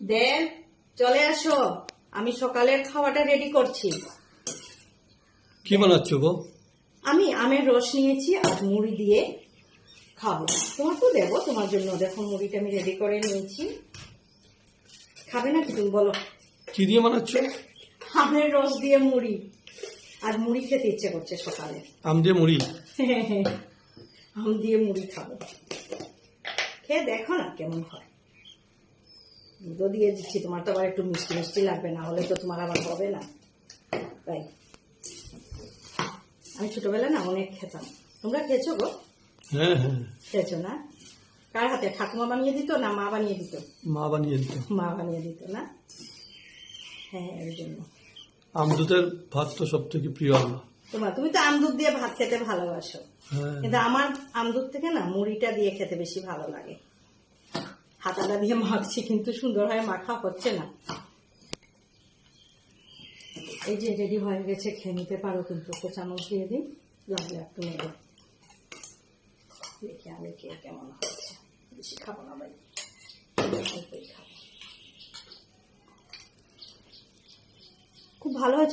দেন চলে আসো, আমি সকালের খাওয়াটা রেডি করছি। কি বানাচ্ছ গো? আমি আমের রস নিয়েছি আর মুড়ি দিয়ে খাবো। তোমাকেও দেবো, তোমার জন্য দেখো মুড়িটা আমি রেডি করে নিয়েছি। খাবে নাকি তুমি বলো? কি দিয়ে বানাচ্ছ? আমের রস দিয়ে মুড়ি, আর মুড়ি খেতে ইচ্ছে করছে সকালে। আম দিয়ে মুড়ি? আম দিয়ে মুড়ি খাবো, খেয়ে দেখো না কেমন হয়। দুধও দিয়ে দিচ্ছি, তোমার তো আবার একটু মিষ্টি মিষ্টি লাগবে, না হলে তো তোমার আবার হবে না। তাই আমি ছোটবেলা না অনেক খেতাম। তোমরা খেয়েছো গো? হ্যাঁ হ্যাঁ। খেয়েছো না? কার হাতে? ঠাকুমা বানিয়ে দিত না মা বানিয়ে দিত? মা বানিয়ে দিত। মা বানিয়ে দিত না? হ্যাঁ, এর জন্য। আমদুধের ভাত তো সব থেকে প্রিয় আমার। তুমি তো আমদুধ দিয়ে ভাত খেতে ভালোবাসো, হ্যাঁ। কিন্তু আমার আমদুধ থেকে না মুড়িটা দিয়ে খেতে বেশি ভালো লাগে। হাতাটা দিয়ে মাখছি কিন্তু সুন্দর হয়ে মাখা হচ্ছে না। এই যে রেডি হয়ে গেছে, খেয়ে নিতে পারো, কিন্তু চামচ দিয়ে দিই, লাগলে একটু নেবে। দেখি আমি কেমন হচ্ছে। বেশি খাবো না ভাই, অল্পই খাবো। খুব ভালো হয়েছে।